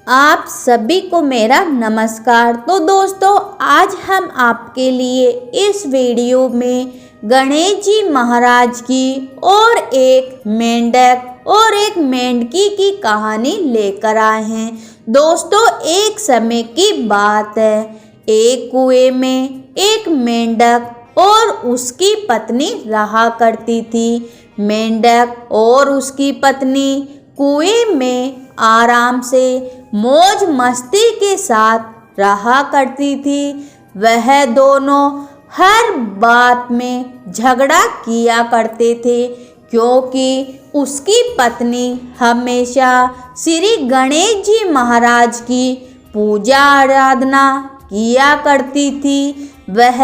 आप सभी को मेरा नमस्कार। तो दोस्तों, आज हम आपके लिए इस वीडियो में गणेश जी महाराज की और एक मेंढक और एक मेंढकी की कहानी लेकर आए हैं। दोस्तों, एक समय की बात है। एक कुएं में एक मेंढक और उसकी पत्नी रहा करती थी। मेंढक और उसकी पत्नी कुएं में आराम से मौज मस्ती के साथ रहा करती थी। वह दोनों हर बात में झगड़ा किया करते थे, क्योंकि उसकी पत्नी हमेशा श्री गणेश जी महाराज की पूजा आराधना किया करती थी। वह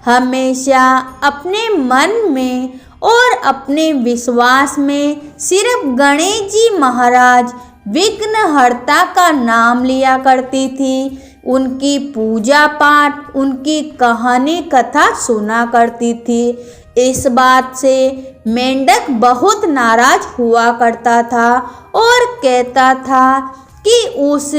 हमेशा अपने मन में और अपने विश्वास में सिर्फ गणेश जी महाराज विघ्नहर्ता का नाम लिया करती थी। उनकी पूजा पाठ, उनकी कहानी कथा सुना करती थी। इस बात से मेंढक बहुत नाराज हुआ करता था और कहता था कि उस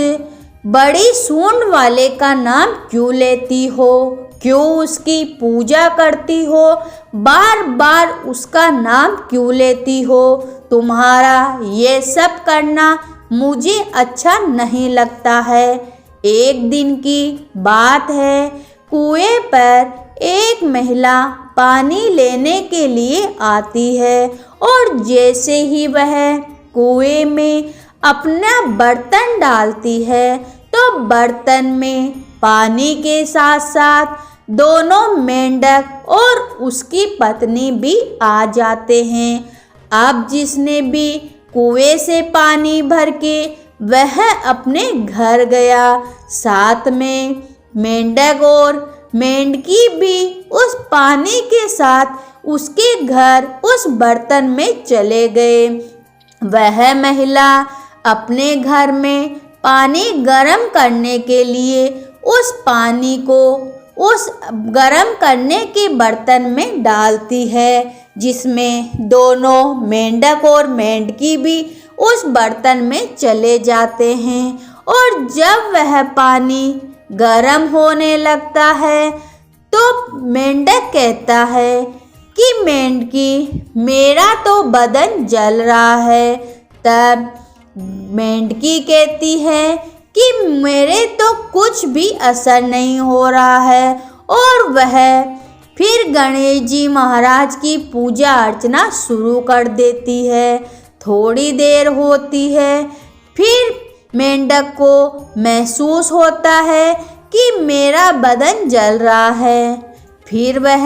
बड़ी सूंड वाले का नाम क्यों लेती हो, क्यों उसकी पूजा करती हो, बार बार उसका नाम क्यों लेती हो। तुम्हारा ये सब करना मुझे अच्छा नहीं लगता है। एक दिन की बात है, कुएं पर एक महिला पानी लेने के लिए आती है और जैसे ही वह कुएं में अपना बर्तन डालती है तो बर्तन में पानी के साथ साथ दोनों मेंढक और उसकी पत्नी भी आ जाते हैं। अब जिसने भी कुएं से पानी भर के वह अपने घर गया, साथ में मेंढक और मेंढकी भी उस पानी के साथ उसके घर उस बर्तन में चले गए। वह महिला अपने घर में पानी गर्म करने के लिए उस पानी को उस गर्म करने के बर्तन में डालती है, जिसमें दोनों मेंढक और मेंढकी भी उस बर्तन में चले जाते हैं। और जब वह पानी गर्म होने लगता है तो मेंढक कहता है कि मेंढकी, मेरा तो बदन जल रहा है। तब मेंढकी कहती है कि मेरे तो कुछ भी असर नहीं हो रहा है। और वह फिर गणेश जी महाराज की पूजा अर्चना शुरू कर देती है। थोड़ी देर होती है, फिर मेंढक को महसूस होता है कि मेरा बदन जल रहा है। फिर वह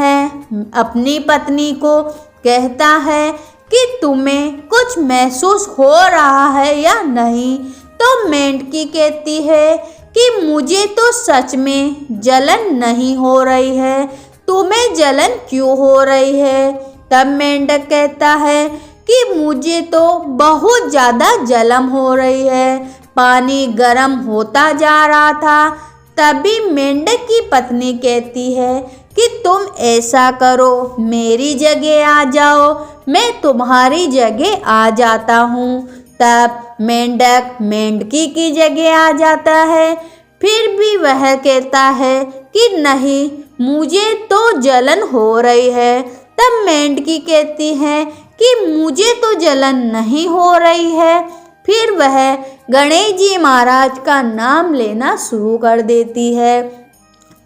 अपनी पत्नी को कहता है कि तुम्हें कुछ महसूस हो रहा है या नहीं। तो मेंढकी कहती है कि मुझे तो सच में जलन नहीं हो रही है, तुम्हें जलन क्यों हो रही है। तब मेंढक कहता है कि मुझे तो बहुत ज़्यादा जलन हो रही है, पानी गर्म होता जा रहा था। तभी मेंढक की पत्नी कहती है कि तुम ऐसा करो, मेरी जगह आ जाओ, मैं तुम्हारी जगह आ जाता हूँ। तब मेंढक मेंढकी की जगह आ जाता है। फिर भी वह कहता है कि नहीं, मुझे तो जलन हो रही है। तब मेंढकी कहती है कि मुझे तो जलन नहीं हो रही है। फिर वह गणेश जी महाराज का नाम लेना शुरू कर देती है।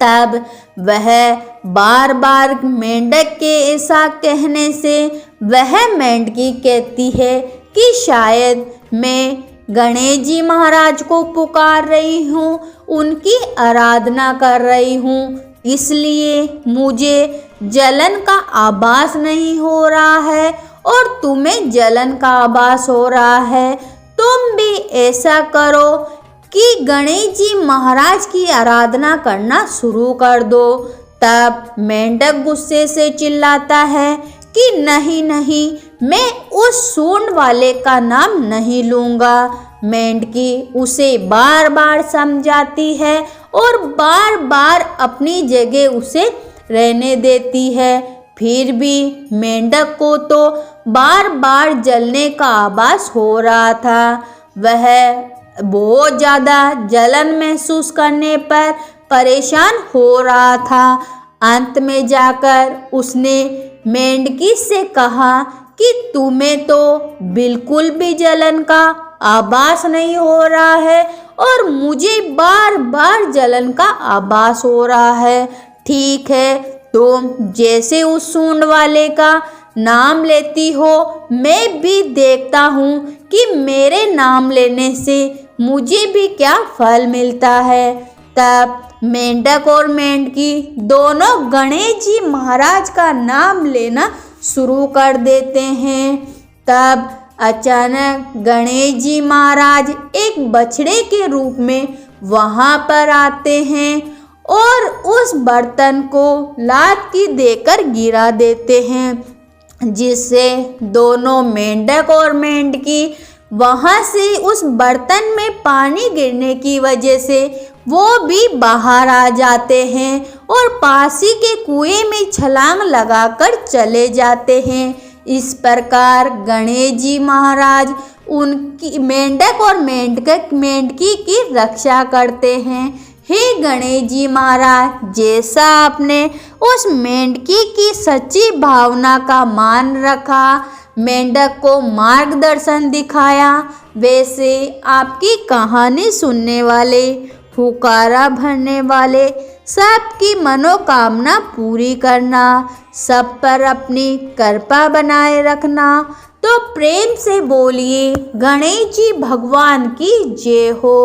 तब वह बार बार मेंढक के ऐसा कहने से वह मेंढकी कहती है कि शायद मैं गणेश जी महाराज को पुकार रही हूँ, उनकी आराधना कर रही हूँ, इसलिए मुझे जलन का आभास नहीं हो रहा है और तुम्हें जलन का आभास हो रहा है। तुम भी ऐसा करो कि गणेश जी महाराज की आराधना करना शुरू कर दो। तब मेंढक गुस्से से चिल्लाता है कि नहीं नहीं, मैं उस सूंड वाले का नाम नहीं लूँगा। मेंढकी उसे बार बार समझाती है और बार बार अपनी जगह उसे रहने देती है। फिर भी मेंढक को तो बार बार जलने का आभास हो रहा था। वह बहुत ज़्यादा जलन महसूस करने पर परेशान हो रहा था। अंत में जाकर उसने मेंढकी से कहा कि तुम्हें तो बिल्कुल भी जलन का आभास नहीं हो रहा है और मुझे बार बार जलन का आभास हो रहा है। ठीक है, तुम जैसे उस सूंड वाले का नाम लेती हो, मैं भी देखता हूँ कि मेरे नाम लेने से मुझे भी क्या फल मिलता है। तब मेंढक और मेंढकी दोनों गणेश जी महाराज का नाम लेना शुरू कर देते हैं। तब अचानक गणेश जी महाराज एक बछड़े के रूप में वहां पर आते हैं और उस बर्तन को लात की देकर गिरा देते हैं, जिससे दोनों मेंढक और मेंढकी वहां से उस बर्तन में पानी गिरने की वजह से वो भी बाहर आ जाते हैं और पास ही के कुएं में छलांग लगाकर चले जाते हैं। इस प्रकार गणेश जी महाराज उनकी मेंढक और मेंढकी की रक्षा करते हैं। हे गणेश जी महाराज, जैसा आपने उस मेंढकी की सच्ची भावना का मान रखा, मेंढक को मार्गदर्शन दिखाया, वैसे आपकी कहानी सुनने वाले, हुकारा भरने वाले सबकी मनोकामना पूरी करना, सब पर अपनी कृपा बनाए रखना। तो प्रेम से बोलिए गणेश जी भगवान की जय हो।